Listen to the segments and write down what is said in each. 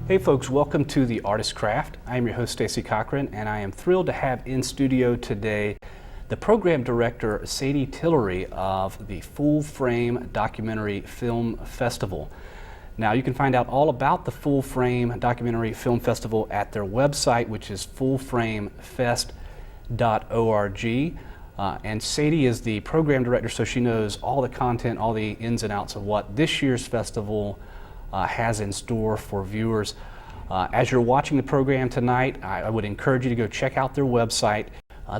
Hey folks, welcome to The Artist Craft. I am your host Stacey Cochran, and I am thrilled to have in studio today the program director Sadie Tillery of the Full Frame Documentary Film Festival. Now you can find out all about the Full Frame Documentary Film Festival at their website, which is fullframefest.org. And Sadie is the program director, so she knows all the content, all the ins and outs of what this year's festival has in store for viewers. As you're watching the program tonight, I would encourage you to go check out their website.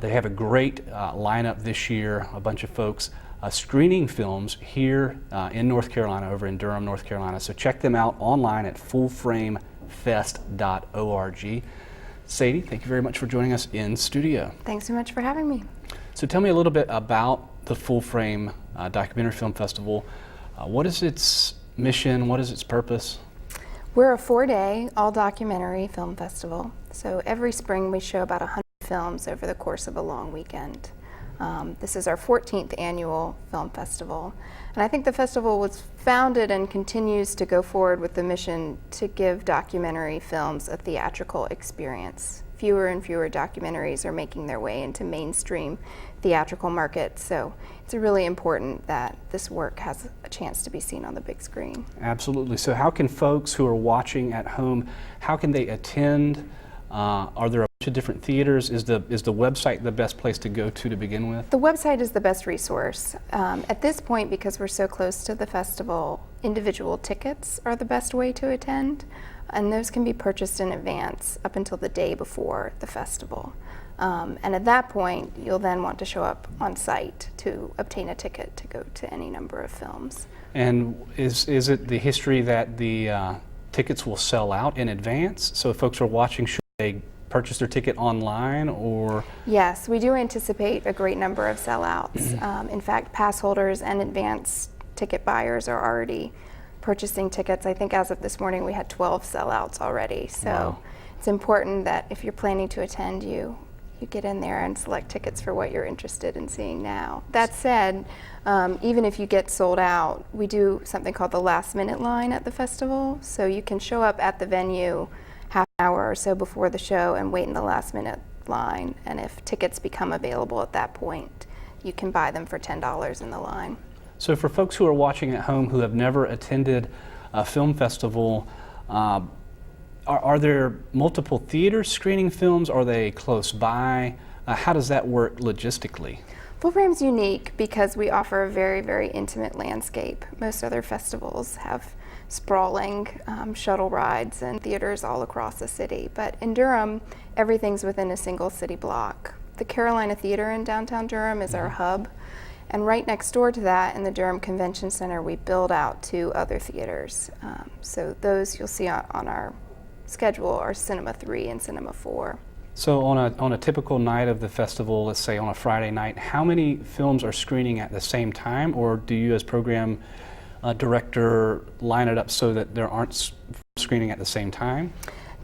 They have a great lineup this year, a bunch of folks screening films here in North Carolina, over in Durham, North Carolina. So check them out online at fullframefest.org. Sadie, thank you very much for joining us in studio. Thanks so much for having me. So tell me a little bit about the Full Frame Documentary Film Festival. What is its mission? What is its purpose? We're a 4-day all-documentary film festival. So every spring we show about 100 films over the course of a long weekend. This is our 14th annual film festival. And I think the festival was founded and continues to go forward with the mission to give documentary films a theatrical experience. Fewer and fewer documentaries are making their way into mainstream theatrical markets, so it's really important that this work has a chance to be seen on the big screen. Absolutely. So how can folks who are watching at home, how can they attend? Are there a bunch of different theaters? Is the website the best place to go to begin with? The website is the best resource. At this point, because we're so close to the festival, individual tickets are the best way to attend, and those can be purchased in advance up until the day before the festival. And at that point, you'll then want to show up on site to obtain a ticket to go to any number of films. And is it the history that the tickets will sell out in advance? So if folks are watching, should they purchase their ticket online, or? Yes, we do anticipate a great number of sellouts. In fact, pass holders and advance ticket buyers are already purchasing tickets. I think as of this morning we had 12 sellouts already. So wow. It's important that if you're planning to attend, you get in there and select tickets for what you're interested in seeing now. That said, even if you get sold out, we do something called the last minute line at the festival. So you can show up at the venue half an hour or so before the show and wait in the last minute line. And if tickets become available at that point, you can buy them for $10 in the line. So for folks who are watching at home who have never attended a film festival, are there multiple theaters screening films? Are they close by? How does that work logistically? Full Frame's unique because we offer a very, very intimate landscape. Most other festivals have sprawling shuttle rides and theaters all across the city. But in Durham, everything's within a single city block. The Carolina Theater in downtown Durham is our hub. And right next door to that, in the Durham Convention Center, we build out 2 other theaters. So those you'll see on our schedule are Cinema 3 and Cinema 4. So on a typical night of the festival, let's say on a Friday night, how many films are screening at the same time, or do you as program director line it up so that there aren't screening at the same time?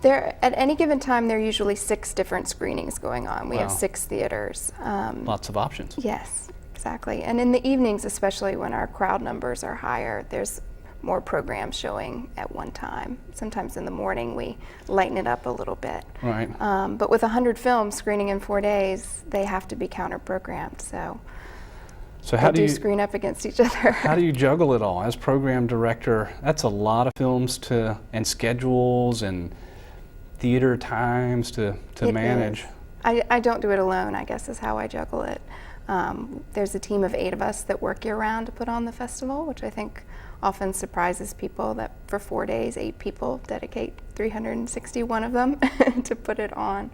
At any given time, there are usually 6 different screenings going on. We have 6 theaters. Lots of options. Yes, exactly. And in the evenings, especially when our crowd numbers are higher, there's more programs showing at one time. Sometimes in the morning we lighten it up a little bit. Right. But with 100 films screening in 4 days, they have to be counter-programmed. So how do you screen up against each other? How do you juggle it all as program director? That's a lot of films and schedules and theater times to manage. I don't do it alone, I guess is how I juggle it. There's a team of 8 of us that work year-round to put on the festival, which I think often surprises people that for 4 days, 8 people dedicate 361 of them to put it on.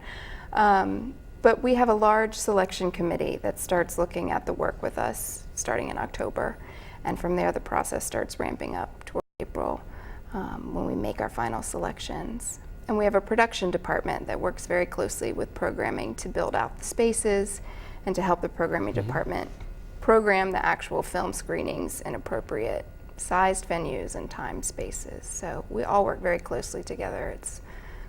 But we have a large selection committee that starts looking at the work with us starting in October. And from there, the process starts ramping up toward April when we make our final selections. And we have a production department that works very closely with programming to build out the spaces and to help the programming department program the actual film screenings in appropriate sized venues and time spaces. So we all work very closely together. It's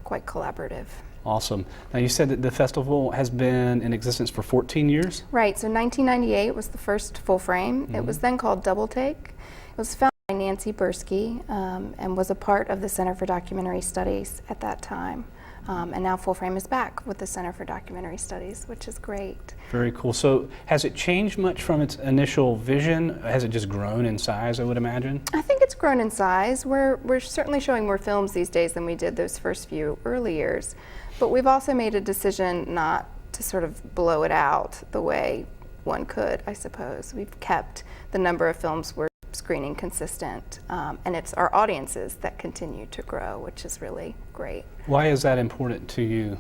quite collaborative. Awesome. Now you said that the festival has been in existence for 14 years? Right, so 1998 was the first Full Frame. It was then called Double Take. It was founded by Nancy Bursky and was a part of the Center for Documentary Studies at that time. And now Full Frame is back with the Center for Documentary Studies, which is great. Very cool. So has it changed much from its initial vision? Has it just grown in size, I would imagine? I think it's grown in size. We're certainly showing more films these days than we did those first few early years. But we've also made a decision not to sort of blow it out the way one could, I suppose. We've kept the number of films we're screening consistent, and it's our audiences that continue to grow, which is really great. Why is that important to you?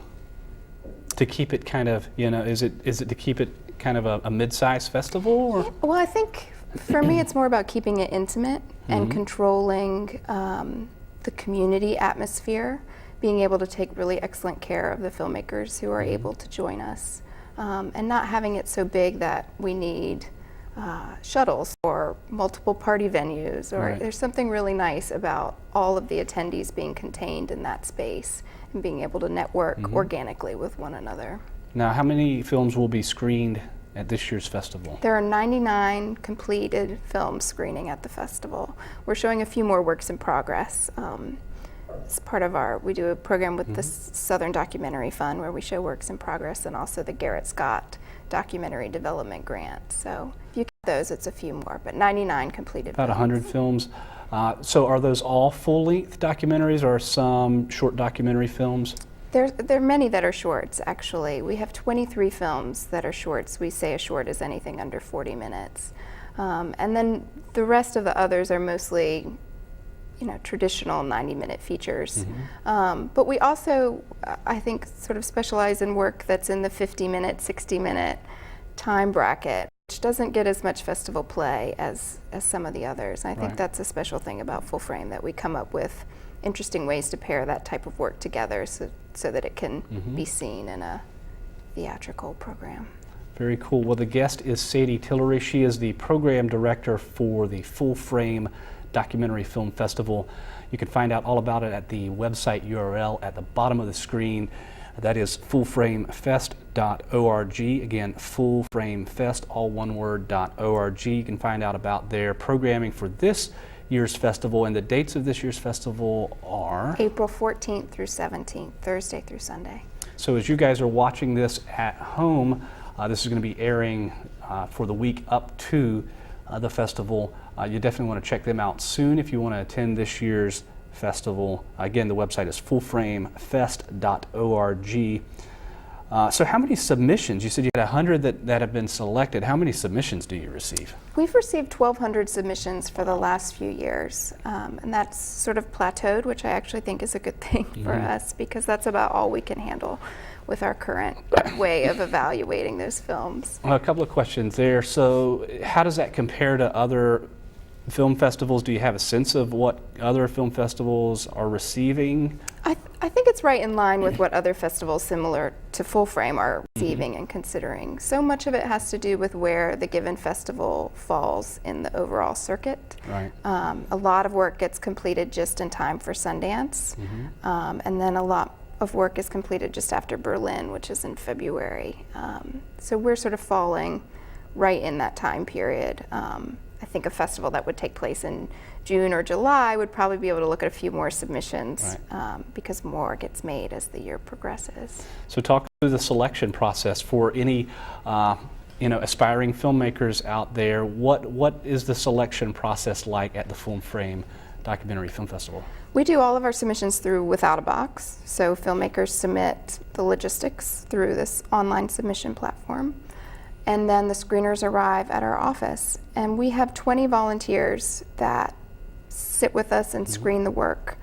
To keep it kind of, is it to keep it kind of a mid-sized festival? Or? Yeah, well, I think for me it's more about keeping it intimate and controlling the community atmosphere, being able to take really excellent care of the filmmakers who are able to join us, and not having it so big that we need shuttles or multiple party venues, or there's something really nice about all of the attendees being contained in that space and being able to network organically with one another. Now, how many films will be screened at this year's festival? There are 99 completed films screening at the festival. We're showing a few more works in progress. It's part of we do a program with the Southern Documentary Fund where we show works in progress, and also the Garrett Scott Documentary Development Grant. So if you count those, it's a few more, but 99 completed About films. 100 films. So are those all full-length documentaries, or some short documentary films? There are many that are shorts, actually. We have 23 films that are shorts. We say a short is anything under 40 minutes. And then the rest of the others are mostly traditional 90-minute features. But we also, I think, sort of specialize in work that's in the 50-minute, 60-minute time bracket, which doesn't get as much festival play as some of the others. I think that's a special thing about Full Frame, that we come up with interesting ways to pair that type of work together so that it can be seen in a theatrical program. Very cool. Well, the guest is Sadie Tillery. She is the program director for the Full Frame Documentary Film Festival. You can find out all about it at the website URL at the bottom of the screen. That is fullframefest.org. Again, fullframefest, all one word, .org. You can find out about their programming for this year's festival, and the dates of this year's festival are? April 14th through 17th, Thursday through Sunday. So as you guys are watching this at home, this is going to be airing for the week up to the festival. You definitely want to check them out soon if you want to attend this year's festival. Again, the website is fullframefest.org. So how many submissions? You said you had 100 that have been selected. How many submissions do you receive? We've received 1,200 submissions for the last few years, and that's sort of plateaued, which I actually think is a good thing for us, because that's about all we can handle with our current way of evaluating those films. Well, a couple of questions there. So how does that compare to other film festivals? Do you have a sense of what other film festivals are receiving? I think it's right in line with what other festivals similar to Full Frame are receiving and considering. So much of it has to do with where the given festival falls in the overall circuit. Right. A lot of work gets completed just in time for Sundance, and then a lot of work is completed just after Berlin, which is in February. So we're sort of falling right in that time period. I think a festival that would take place in June or July would probably be able to look at a few more submissions, because more gets made as the year progresses. So talk through the selection process for any aspiring filmmakers out there. What is the selection process like at the Full Frame Documentary Film Festival? We do all of our submissions through Without a Box. So filmmakers submit the logistics through this online submission platform, and then the screeners arrive at our office. And we have 20 volunteers that sit with us and screen the work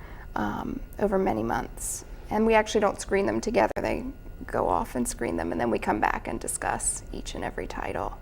over many months. And we actually don't screen them together. They go off and screen them, and then we come back and discuss each and every title.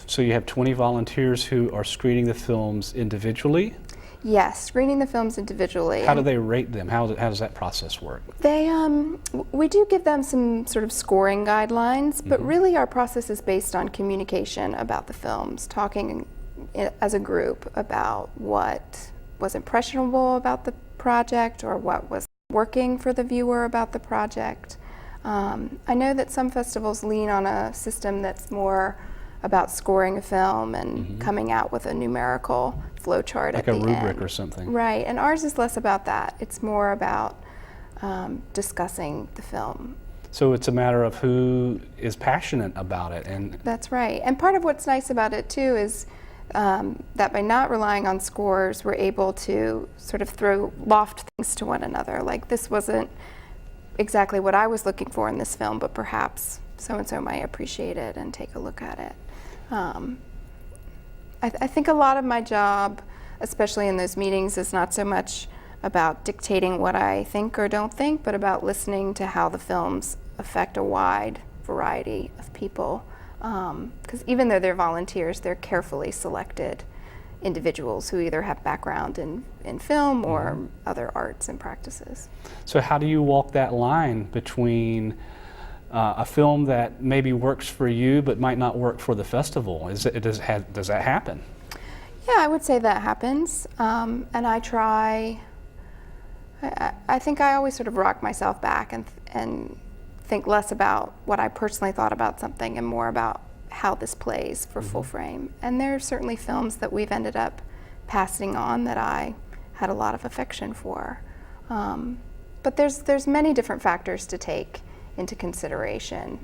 So you have 20 volunteers who are screening the films individually? Yes, screening the films individually. How do they rate them? How does that process work? We do give them some sort of scoring guidelines, but really our process is based on communication about the films, talking as a group about what was impressionable about the project or what was working for the viewer about the project. I know that some festivals lean on a system that's more about scoring a film and coming out with a numerical flow chart like at a the rubric end. or something. Right, and ours is less about that. It's more about discussing the film. So it's a matter of who is passionate about it. And That's right. And part of what's nice about it too is that by not relying on scores, we're able to sort of throw loft things to one another. Like, this wasn't exactly what I was looking for in this film, but perhaps so-and-so might appreciate it and take a look at it. I think a lot of my job, especially in those meetings, is not so much about dictating what I think or don't think, but about listening to how the films affect a wide variety of people. Because even though they're volunteers, they're carefully selected individuals who either have background in film or other arts and practices. so how do you walk that line between a film that maybe works for you but might not work for the festival? Does that happen? Yeah, I would say that happens. And I try, I think I always sort of rock myself back and think less about what I personally thought about something and more about how this plays for full frame. And there are certainly films that we've ended up passing on that I had a lot of affection for. But there's many different factors to take into consideration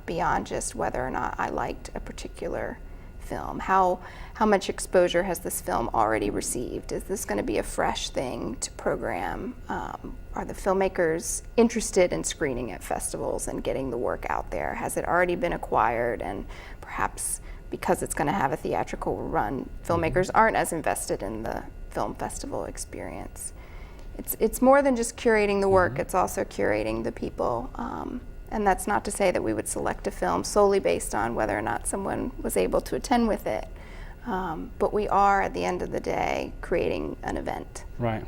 beyond just whether or not I liked a particular film. How much exposure has this film already received? Is this going to be a fresh thing to program? Are the filmmakers interested in screening at festivals and getting the work out there? Has it already been acquired? And perhaps because it's going to have a theatrical run, filmmakers aren't as invested in the film festival experience. It's more than just curating the work, it's also curating the people. And that's not to say that we would select a film solely based on whether or not someone was able to attend with it. But we are, at the end of the day, creating an event. Right.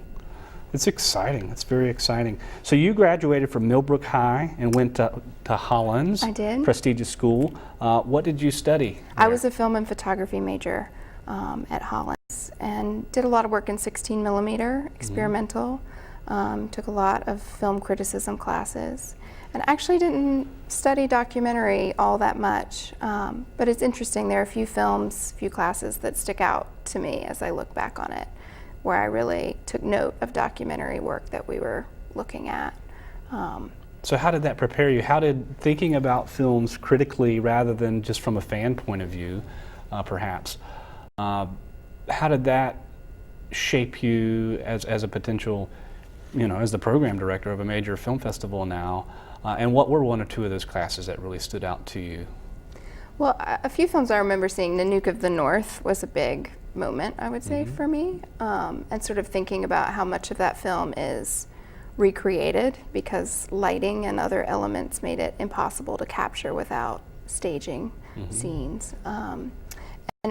It's exciting. It's very exciting. So you graduated from Millbrook High and went to Hollins. I did. Prestigious school. What did you study I there? was a film and photography major at Hollins and did a lot of work in 16 millimeter experimental. Took a lot of film criticism classes. And actually didn't study documentary all that much, but it's interesting. There are a few classes that stick out to me as I look back on it, where I really took note of documentary work that we were looking at. So how did that prepare you? How did thinking about films critically rather than just from a fan point of view, perhaps, how did that shape you as a potential, as the program director of a major film festival now? And what were one or two of those classes that really stood out to you? Well, a few films I remember seeing. Nanook of the North was a big moment, I would say, for me. And sort of thinking about how much of that film is recreated because lighting and other elements made it impossible to capture without staging scenes. And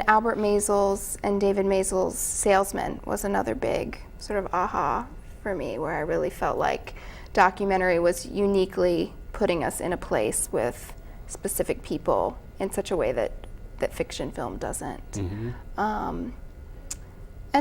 Albert Maysles and David Maysles' Salesman was another big sort of aha for me, where I really felt like documentary was uniquely putting us in a place with specific people in such a way that fiction film doesn't. And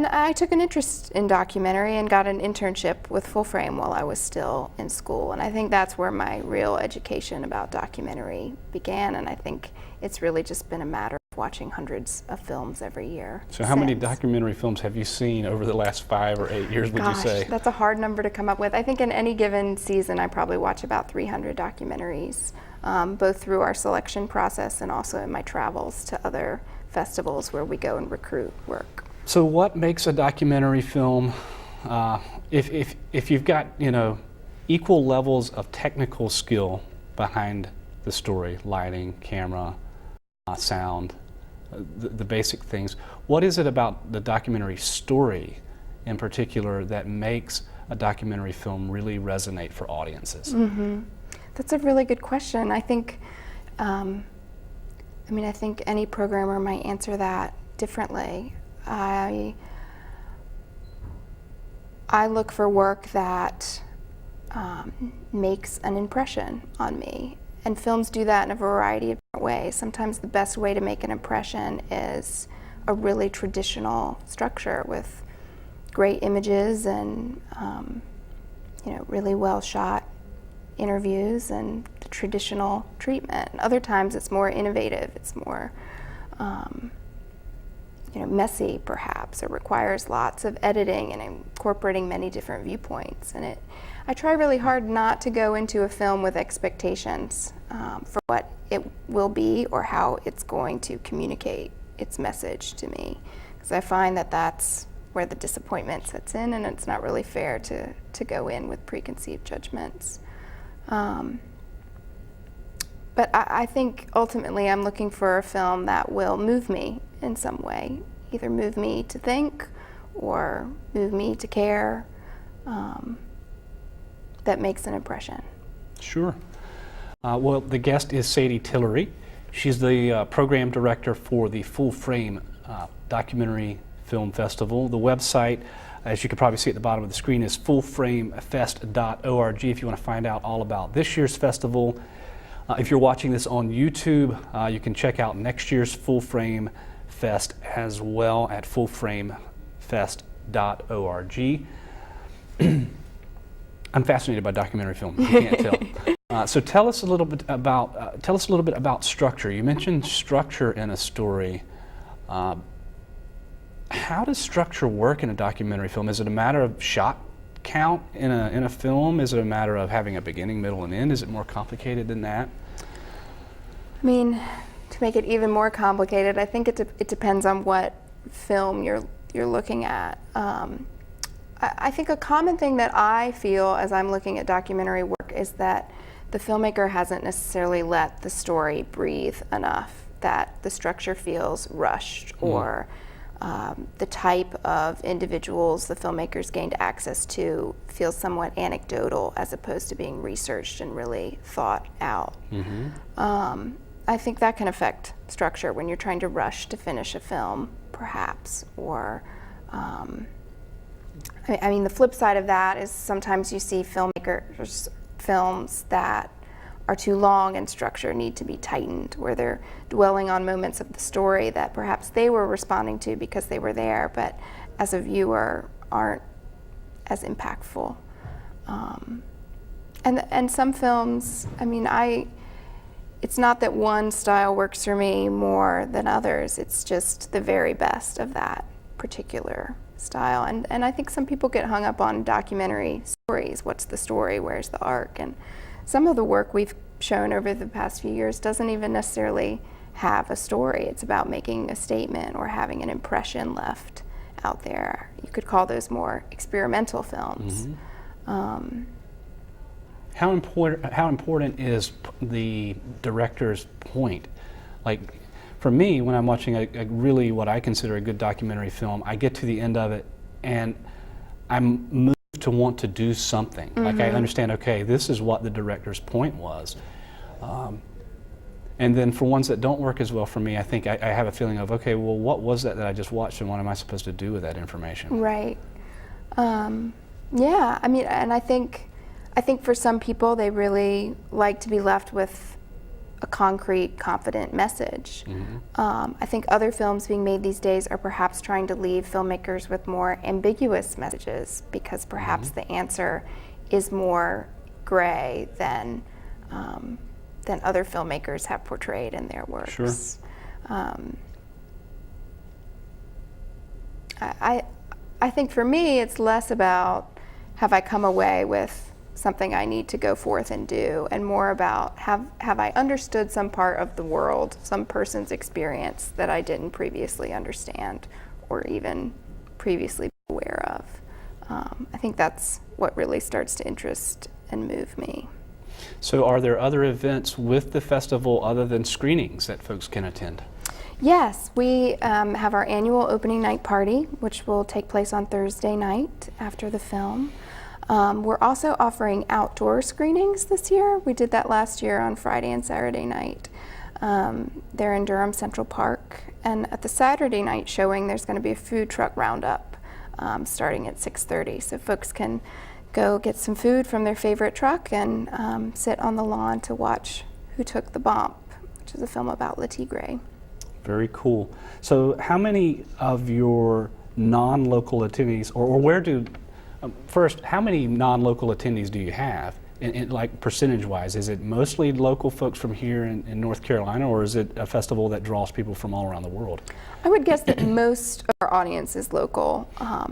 I took an interest in documentary and got an internship with Full Frame while I was still in school. And I think that's where my real education about documentary began. And I think it's really just been a matter of watching hundreds of films every year. So how many documentary films have you seen over the last 5 or 8 years, would you say? That's a hard number to come up with. I think in any given season I probably watch about 300 documentaries, both through our selection process and also in my travels to other festivals where we go and recruit work. So what makes a documentary film, if you've got, equal levels of technical skill behind the story, lighting, camera, sound, the basic things, what is it about the documentary story in particular that makes a documentary film really resonate for audiences? That's a really good question. I think, I think any programmer might answer that differently. I look for work that makes an impression on me. And films do that in a variety of different ways. Sometimes the best way to make an impression is a really traditional structure with great images and really well shot interviews and the traditional treatment. And other times it's more innovative. It's more messy perhaps, or requires lots of editing and incorporating many different viewpoints. And I try really hard not to go into a film with expectations for what it will be or how it's going to communicate its message to me, because I find that that's where the disappointment sets in, and it's not really fair to go in with preconceived judgments. But I think ultimately I'm looking for a film that will move me in some way, either move me to think or move me to care, that makes an impression. Sure. Well, the guest is Sadie Tillery. She's the program director for the Full Frame Documentary Film Festival. The website, as you can probably see at the bottom of the screen, is fullframefest.org if you want to find out all about this year's festival. If you're watching this on YouTube, you can check out next year's Full Frame Fest as well at fullframefest.org. I'm fascinated by documentary film. You can't tell. So tell us a little bit about structure. You mentioned structure in a story. How does structure work in a documentary film? Is it a matter of shot count in a film? Is it a matter of having a beginning, middle, and end? Is it more complicated than that? I mean, to make it even more complicated, I think it depends on what film you're looking at. I think a common thing that I feel as I'm looking at documentary work is that the filmmaker hasn't necessarily let the story breathe enough, that the structure feels rushed, or the type of individuals the filmmakers gained access to feels somewhat anecdotal as opposed to being researched and really thought out. I think that can affect structure when you're trying to rush to finish a film, perhaps, or I mean, the flip side of that is sometimes you see films that are too long and structure need to be tightened, where they're dwelling on moments of the story that perhaps they were responding to because they were there, but as a viewer aren't as impactful. And some films, I mean, it's not that one style works for me more than others, it's just the very best of that particular style. And I think some people get hung up on documentary stories. What's the story? Where's the arc? And some of the work we've shown over the past few years doesn't even necessarily have a story. It's about making a statement or having an impression left out there. You could call those more experimental films. How important is the director's point? Like, for me, when I'm watching a really what I consider a good documentary film, I get to the end of it and I'm moved to want to do something. Like, I understand, okay, this is what the director's point was. And then for ones that don't work as well for me, I think I have a feeling of, okay, well, what was that I just watched, and what am I supposed to do with that information? Right. Yeah, I mean, and I think for some people, they really like to be left with a concrete, confident message. I think other films being made these days are perhaps trying to leave filmmakers with more ambiguous messages, because perhaps the answer is more gray than other filmmakers have portrayed in their works. Sure. I think for me, it's less about have I come away with something I need to go forth and do, and more about have I understood some part of the world, some person's experience that I didn't previously understand or even previously be aware of. I think that's what really starts to interest and move me. So are there other events with the festival other than screenings that folks can attend? Yes, we have our annual opening night party, which will take place on Thursday night after the film. We're also offering outdoor screenings this year. We did that last year on Friday and Saturday night. They're in Durham Central Park. And at the Saturday night showing, there's going to be a food truck roundup starting at 6:30. So folks can go get some food from their favorite truck and sit on the lawn to watch Who Took the Bump, which is a film about Le Tigre. Very cool. So how many of your non-local attendees, or where do, first, how many non-local attendees do you have? like percentage-wise? Is it mostly local folks from here in North Carolina, or is it a festival that draws people from all around the world? I would guess that most of our audience is local.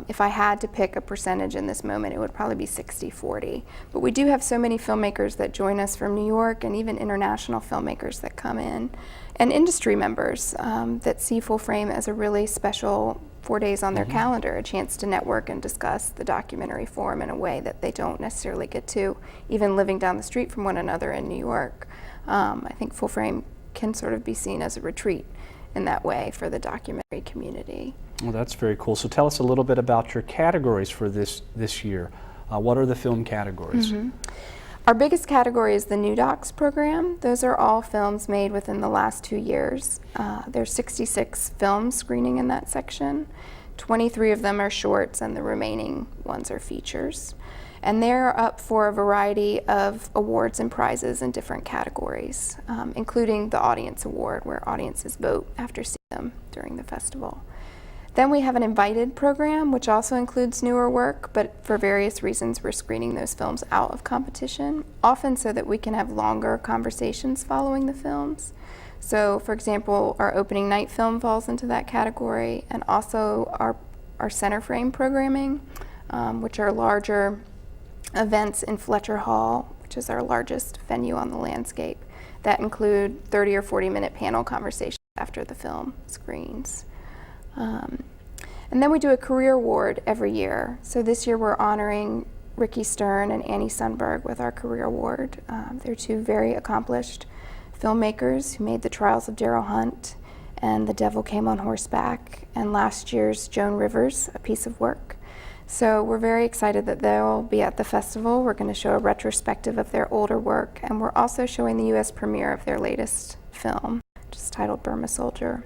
If I had to pick a percentage in this moment, it would probably be 60-40. But we do have so many filmmakers that join us from New York, and even international filmmakers that come in, and industry members that see Full Frame as a really special 4 days on their calendar, a chance to network and discuss the documentary form in a way that they don't necessarily get to, even living down the street from one another in New York. I think Full Frame can sort of be seen as a retreat in that way for the documentary community. Well, that's very cool. So tell us a little bit about your categories for this year. What are the film categories? Our biggest category is the New Docs program. Those are all films made within the last 2 years. There's 66 films screening in that section. 23 of them are shorts, and the remaining ones are features. And they're up for a variety of awards and prizes in different categories, including the Audience Award, where audiences vote after seeing them during the festival. Then we have an invited program, which also includes newer work, but for various reasons we're screening those films out of competition, often so that we can have longer conversations following the films. So, for example, our opening night film falls into that category, and also our center frame programming, which are larger events in Fletcher Hall, which is our largest venue on the landscape, that include 30 or 40-minute panel conversations after the film screens. And then we do a career award every year. So this year we're honoring Ricky Stern and Annie Sundberg with our career award. They're two very accomplished filmmakers who made The Trials of Darryl Hunt and The Devil Came on Horseback, and last year's Joan Rivers, A Piece of Work. So we're very excited that they'll be at the festival. We're going to show a retrospective of their older work, and we're also showing the U.S. premiere of their latest film, which is titled Burma Soldier.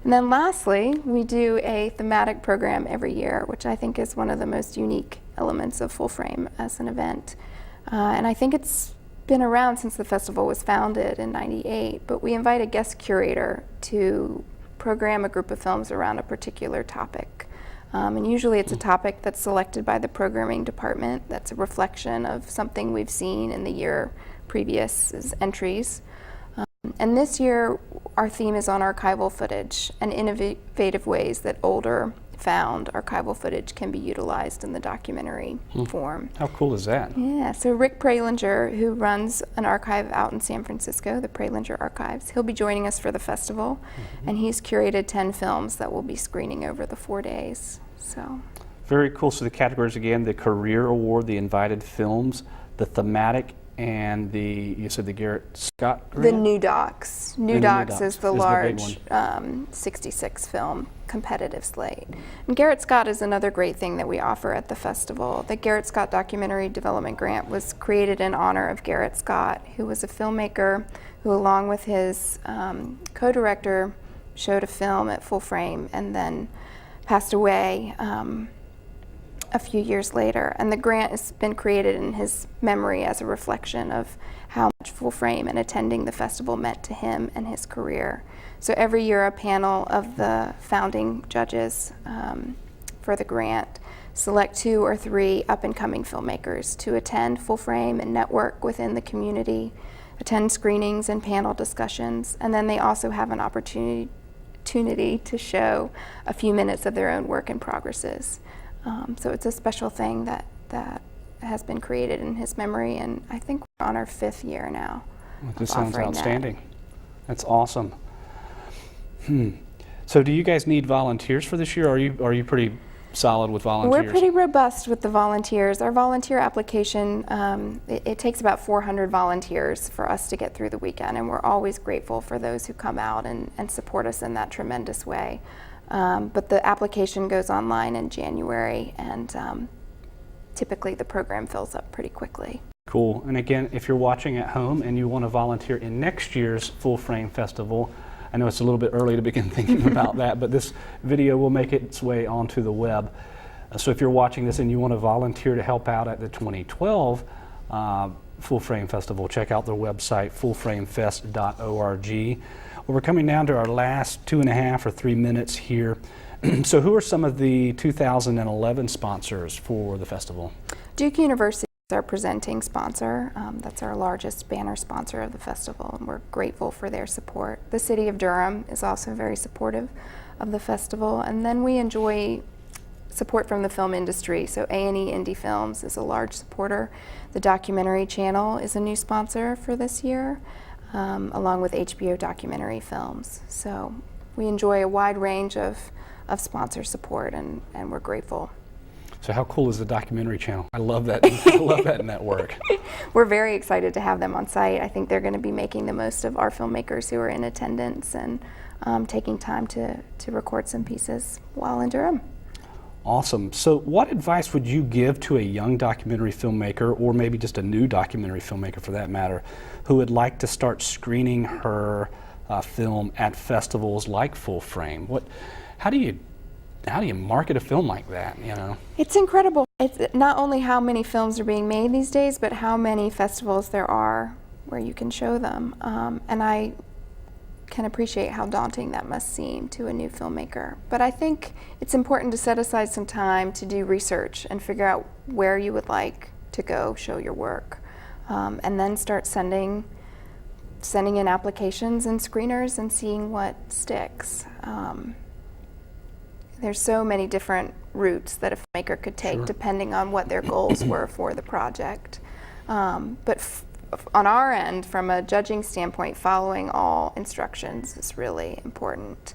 And then lastly, we do a thematic program every year, which I think is one of the most unique elements of Full Frame as an event. And I think it's been around since the festival was founded in '98, but we invite a guest curator to program a group of films around a particular topic. And usually it's a topic that's selected by the programming department that's a reflection of something we've seen in the year previous as entries. And this year, our theme is on archival footage and innovative ways that older found archival footage can be utilized in the documentary form. How cool is that? Yeah, so Rick Pralinger, who runs an archive out in San Francisco, the Pralinger Archives, he'll be joining us for the festival, and he's curated 10 films that we'll be screening over the 4 days. So very cool. So the categories again: the Career Award, the Invited Films, the Thematic, and you said the Garrett Scott grant? The New Docs. New Docs is the large 66 film competitive slate. And Garrett Scott is another great thing that we offer at the festival. The Garrett Scott Documentary Development Grant was created in honor of Garrett Scott, who was a filmmaker who, along with his co-director, showed a film at Full Frame and then passed away a few years later. And the grant has been created in his memory as a reflection of how much Full Frame and attending the festival meant to him and his career. So every year a panel of the founding judges for the grant select 2 or 3 up-and-coming filmmakers to attend Full Frame and network within the community, attend screenings and panel discussions, and then they also have an opportunity to show a few minutes of their own work in progresses. So it's a special thing that has been created in his memory, and I think we're on our 5th year now. This sounds outstanding. That's awesome. So do you guys need volunteers for this year, or are you pretty solid with volunteers? We're pretty robust with the volunteers. Our volunteer application, it takes about 400 volunteers for us to get through the weekend, and we're always grateful for those who come out and support us in that tremendous way. But the application goes online in January, and typically the program fills up pretty quickly. Cool. And again, if you're watching at home and you want to volunteer in next year's Full Frame Festival, I know it's a little bit early to begin thinking about that, but this video will make its way onto the web. So if you're watching this and you want to volunteer to help out at the 2012 Full Frame Festival, check out their website, fullframefest.org. Well, we're coming down to our last 2.5 or 3 minutes here. So who are some of the 2011 sponsors for the festival? Duke University our presenting sponsor. That's our largest banner sponsor of the festival, and we're grateful for their support. The City of Durham is also very supportive of the festival, and then we enjoy support from the film industry. So A&E Indie Films is a large supporter. The Documentary Channel is a new sponsor for this year, along with HBO Documentary Films. So we enjoy a wide range of sponsor support, and we're grateful. So how cool is the Documentary Channel? I love that. I love that network. We're very excited to have them on site. I think they're going to be making the most of our filmmakers who are in attendance and taking time to record some pieces while in Durham. Awesome. So what advice would you give to a young documentary filmmaker, or maybe just a new documentary filmmaker for that matter, who would like to start screening her film at festivals like Full Frame? How do you market a film like that, you know? It's incredible. It's not only how many films are being made these days, but how many festivals there are where you can show them. And I can appreciate how daunting that must seem to a new filmmaker. But I think it's important to set aside some time to do research and figure out where you would like to go show your work. And then start sending in applications and screeners and seeing what sticks. There's so many different routes that a filmmaker could take, depending on what their goals were for the project. But on our end, from a judging standpoint, following all instructions is really important.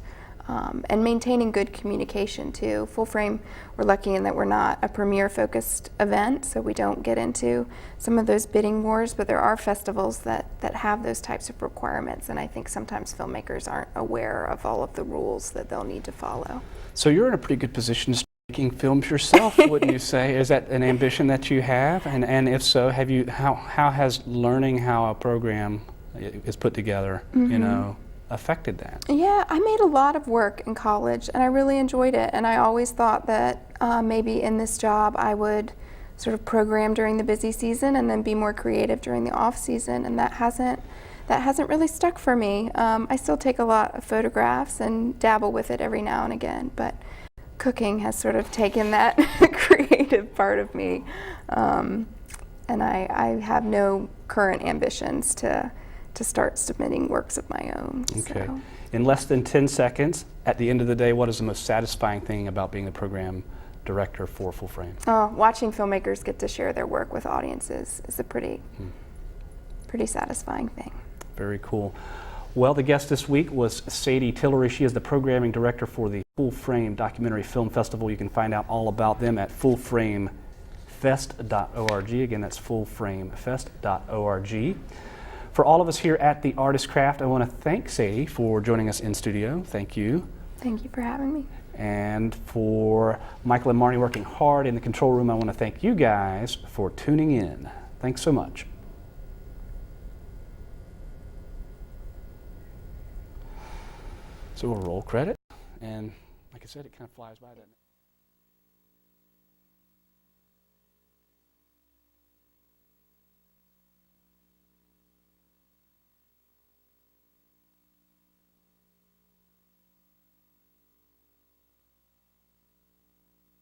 And maintaining good communication too. Full Frame, we're lucky in that we're not a premiere focused event, so we don't get into some of those bidding wars, but there are festivals that have those types of requirements, and I think sometimes filmmakers aren't aware of all of the rules that they'll need to follow. So you're in a pretty good position to start making films yourself, wouldn't you say? Is that an ambition that you have? And if so, how has learning how a program is put together, you know, affected that? Yeah, I made a lot of work in college, and I really enjoyed it. And I always thought that maybe in this job I would sort of program during the busy season and then be more creative during the off season, and that hasn't really stuck for me. I still take a lot of photographs and dabble with it every now and again, but cooking has sort of taken that creative part of me, and I have no current ambitions to start submitting works of my own. Okay. So. In less than 10 seconds, at the end of the day, what is the most satisfying thing about being the program director for Full Frame? Watching filmmakers get to share their work with audiences is a pretty satisfying thing. Very cool. Well, the guest this week was Sadie Tillery. She is the programming director for the Full Frame Documentary Film Festival. You can find out all about them at fullframefest.org. Again, that's fullframefest.org. For all of us here at the Artist Craft, I want to thank Sadie for joining us in studio. Thank you. Thank you for having me. And for Michael and Marnie working hard in the control room, I want to thank you guys for tuning in. Thanks so much. So we'll roll credit, and like I said, it kind of flies by, doesn't it?